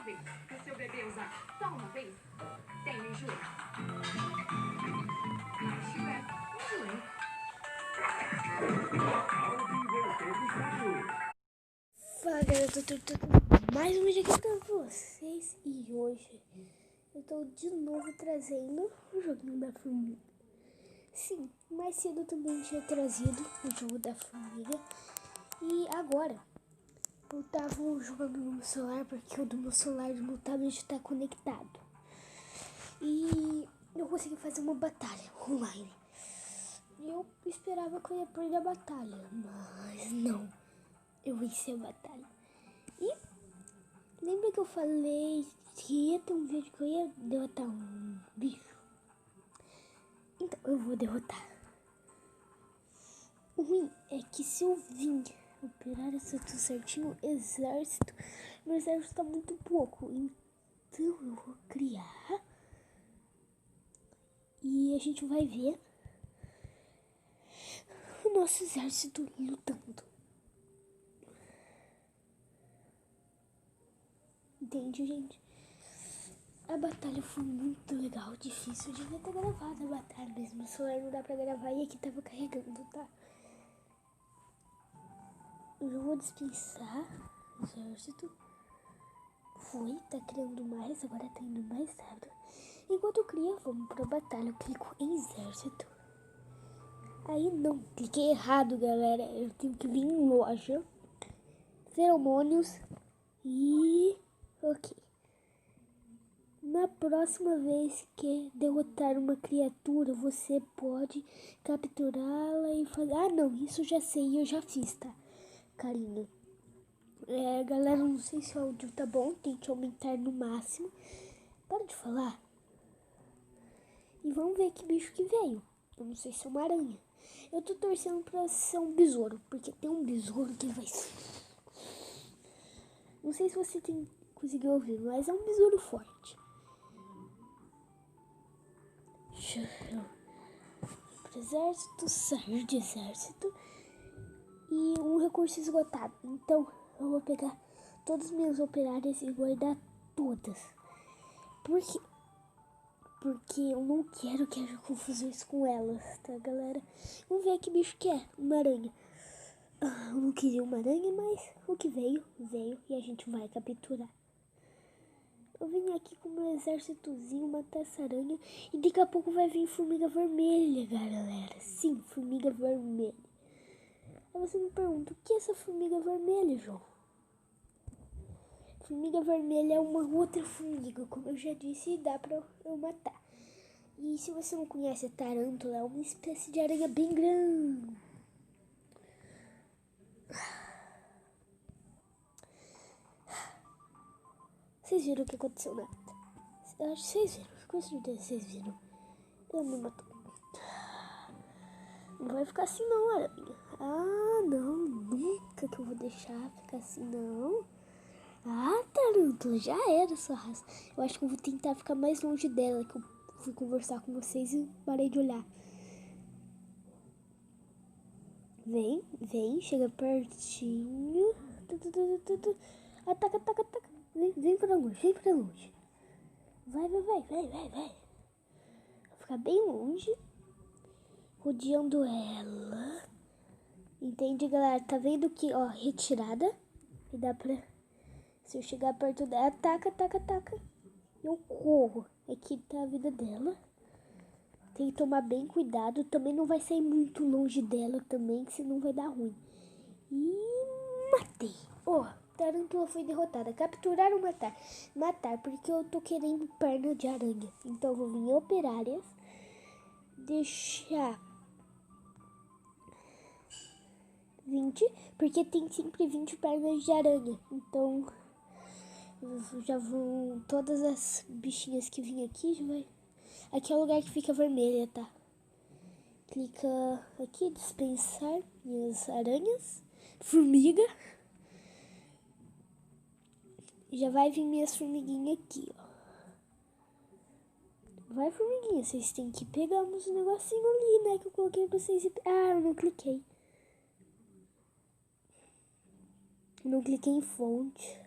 vez que o seu bebê usar só uma vez, tem enjoo. Mas tiver enjoo. Fala galera, eu tô mais um vídeo aqui pra vocês. E hoje eu tô de novo trazendo o joguinho da formiga. Sim, mais cedo eu também tinha trazido o jogo da formiga. E agora eu tava jogando no meu celular, porque o do meu celular e do meu tablet tá conectado. E eu consegui fazer uma batalha online. E eu esperava que eu ia perder a batalha, mas não. Eu venci a batalha. E lembra que eu falei que ia ter um vídeo que eu ia derrotar um bicho? Então eu vou derrotar. O ruim é que se eu vim operar isso tudo certinho, meu exército tá muito pouco. Então eu vou criar e a gente vai ver o nosso exército lutando. Entende, gente? A batalha foi muito legal, difícil. Eu devia ter gravado a batalha mesmo. O celular não dá pra gravar e aqui tava carregando, tá? Eu vou dispensar o exército. Foi, tá criando mais, agora tá indo mais rápido. Enquanto eu crio, vamos pra batalha. Eu clico em exército. Aí não, cliquei errado, galera. Eu tenho que vir em loja. Feromônios. E... ok. Na próxima vez que derrotar uma criatura, você pode capturá-la e fazer... Ah, não, isso já sei, eu já fiz, tá? Carinho. Galera, não sei se o áudio tá bom, tente aumentar no máximo. Para de falar. E vamos ver que bicho que veio. Eu não sei se é uma aranha. Eu tô torcendo pra ser um besouro, porque tem um besouro que vai... Não sei se você conseguiu ouvir, mas é um besouro forte. Exército, sair de exército e um recurso esgotado. Então eu vou pegar todas as minhas operárias e guardar todas. Por quê? Porque eu não quero que haja confusões com elas, tá, galera? Vamos ver que bicho que é. Uma aranha. Eu não queria uma aranha, mas o que veio, veio e a gente vai capturar. Eu vim aqui com meu exércitozinho matar essa aranha e daqui a pouco vai vir formiga vermelha, galera. Sim, formiga vermelha. Aí você me pergunta, o que é essa formiga vermelha, João? Formiga vermelha é uma outra formiga, como eu já disse, dá pra eu matar. E se você não conhece a tarântula, é uma espécie de aranha bem grande. Vocês viram o que aconteceu, né? Eu acho que vocês viram, com certeza vocês viram. Ela me matou. Não vai ficar assim não, aranha. Ah, não, nunca que eu vou deixar ficar assim não. Ah, tarântula, já era sua raça. Eu acho que eu vou tentar ficar mais longe dela, que eu fui conversar com vocês e parei de olhar. Vem, vem, chega pertinho. Ataca, ataca, ataca. Vem pra longe, vem pra longe. Vai. Vou ficar bem longe, rodeando ela. Entende, galera? Tá vendo que, ó, retirada. E dá pra... Se eu chegar perto dela, ataca. Eu corro. Aqui tá a vida dela. Tem que tomar bem cuidado. Também não vai sair muito longe dela também, que senão vai dar ruim. E matei. Ó, tarântula foi derrotada. Capturar ou matar? Matar, porque eu tô querendo perna de aranha. Então eu vou vir em operárias. Deixar 20, porque tem sempre 20 pernas de aranha. Então já vão todas as bichinhas que vêm aqui, já vai. Aqui é o lugar que fica vermelha, tá? Clica aqui, dispensar minhas aranhas. Formiga. Já vai vir minhas formiguinhas aqui, ó. Vai, formiguinha, vocês têm que pegar uns negocinhos ali, né? Que eu coloquei pra vocês. Ah, eu não cliquei. Não cliquei em fonte.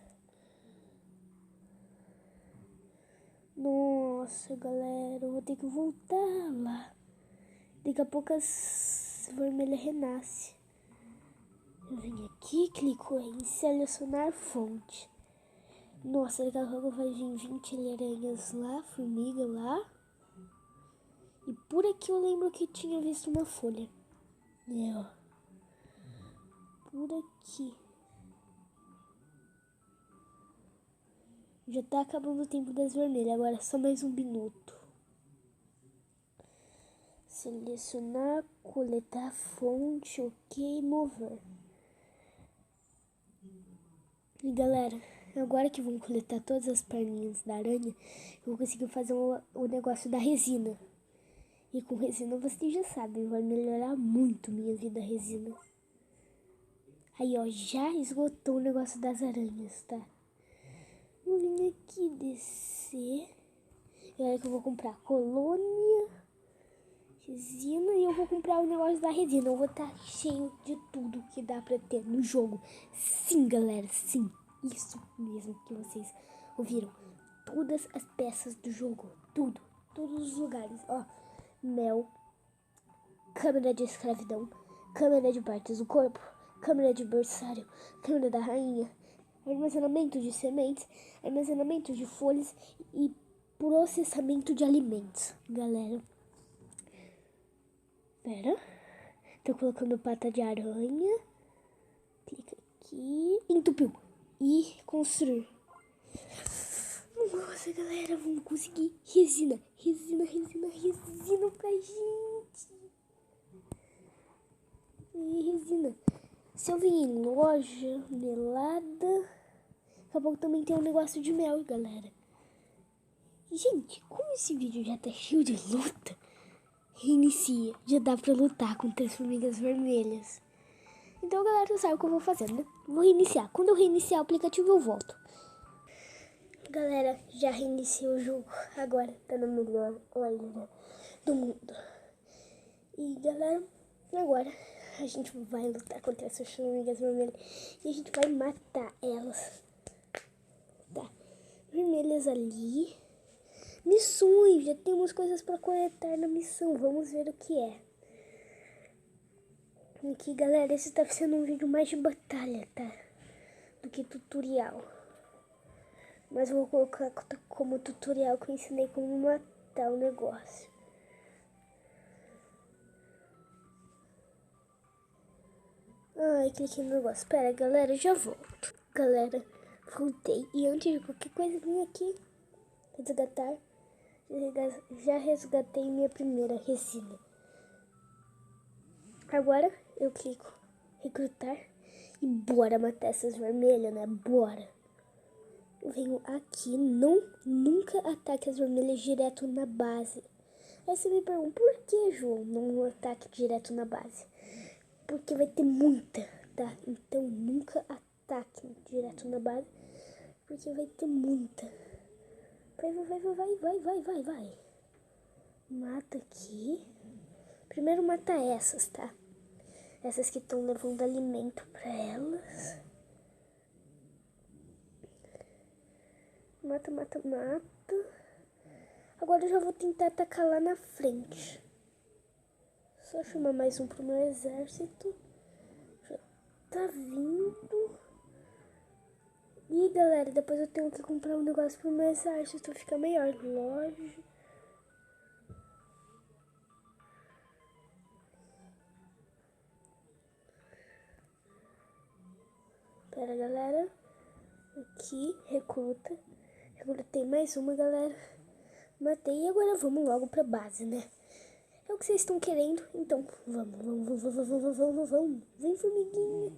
Nossa, galera, eu vou ter que voltar lá. Daqui a pouco as vermelhas renascem. Eu venho aqui, clico em selecionar fonte. Nossa, daqui a pouco vai vir 20 aranhas lá, formiga lá. E por aqui eu lembro que tinha visto uma folha. É, ó. Por aqui. Já tá acabando o tempo das vermelhas, agora é só mais 1 minuto. Selecionar, coletar fonte, ok, mover. E galera, agora que vamos coletar todas as perninhas da aranha, eu vou conseguir fazer o negócio da resina. E com resina vocês já sabem, vai melhorar muito minha vida a resina. Aí ó, já esgotou o negócio das aranhas, tá? Vou vir aqui descer. E olha que eu vou comprar colônia, resina e eu vou comprar o negócio da resina. Eu vou estar cheio de tudo que dá pra ter no jogo. Sim, galera, sim. Isso mesmo que vocês ouviram. Todas as peças do jogo. Tudo. Todos os lugares. Ó, mel, câmera de escravidão, câmera de partes do corpo, câmera de berçário, câmera da rainha, armazenamento de sementes, armazenamento de folhas e processamento de alimentos. Galera, pera, tô colocando pata de aranha, clica aqui, entupiu e construir. Nossa, galera, vamos conseguir resina pra gente. E resina. Se eu vir em loja, melada, daqui a pouco também tem um negócio de mel, galera. Gente, como esse vídeo já tá cheio de luta, reinicia. Já dá pra lutar contra as formigas vermelhas. Então, galera, você sabe o que eu vou fazer, né? Vou reiniciar. Quando eu reiniciar o aplicativo, eu volto. Galera, já reiniciei o jogo. Agora tá na melhor hora do mundo. E, galera, agora a gente vai lutar contra essas formigas vermelhas. E a gente vai matar elas. Tá. Vermelhas ali. Missões, já temos coisas para coletar na missão, vamos ver o que é. Aqui, galera, esse tá sendo um vídeo mais de batalha, tá? Do que tutorial. Mas eu vou colocar como tutorial que eu ensinei como matar o negócio. Ai, cliquei no negócio. Espera, galera, já volto. Galera, voltei. E antes de qualquer coisa, vim aqui resgatar. Já resgatei minha primeira resina. Agora eu clico recrutar e bora matar essas vermelhas, né? Bora. Eu venho aqui, nunca ataque as vermelhas direto na base. Aí você me pergunta, por que, João, não ataque direto na base? Porque vai ter muita, tá? Então nunca ataque direto na base, porque vai ter muita. Vai. Mata aqui. Primeiro mata essas, tá? Essas que estão levando alimento pra elas. Mata. Agora eu já vou tentar atacar lá na frente. Só chamar mais um pro meu exército. Já tá vindo. E galera, depois eu tenho que comprar um negócio pro meu exército ficar melhor. Loja. Pera, galera. Aqui, recruta. Recrutei mais uma, galera. Matei e agora vamos logo pra base, né? É o que vocês estão querendo. Então, vamos. Vem, formiguinha.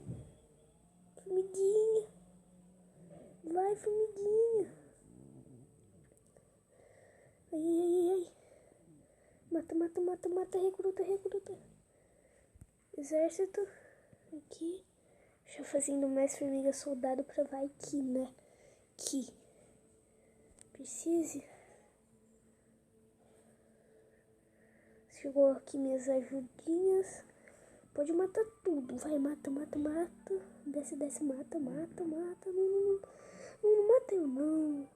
Vai, formiguinha. Ai. Mata. Recruta. Exército. Aqui. Já fazendo mais formiga soldado pra vai aqui, né? Aqui. Precise. Chegou aqui minhas ajudinhas. Pode matar tudo. Vai, mata. Desce, mata. Não mata eu, não.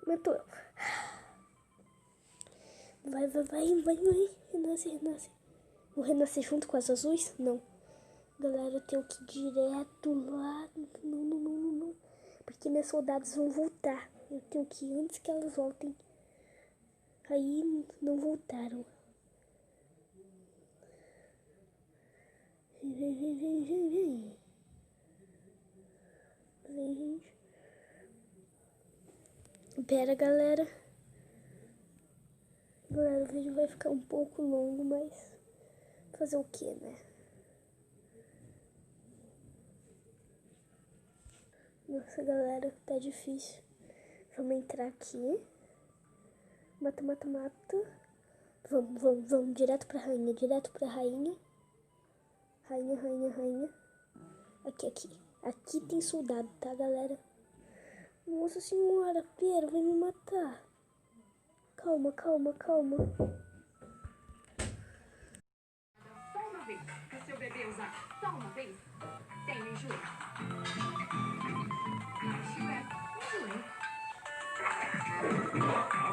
Matou. Vai. Renasce. Vou renascer junto com as azuis? Não. Galera, eu tenho que ir direto lá. Não. Porque meus soldados vão voltar. Eu tenho que ir antes que elas voltem. Aí não voltaram. Vem, gente. Pera, galera. Galera, o vídeo vai ficar um pouco longo, mas fazer o que, né? Nossa, galera, tá difícil. Vamos entrar aqui. Mata. Vamos. Direto pra rainha. Rainha. Aqui. Aqui tem soldado, tá, galera? Nossa senhora, pera, vai me matar. Calma. Só uma vez. Se seu bebê usar só uma vez, tem enjoo. Acho enjoei.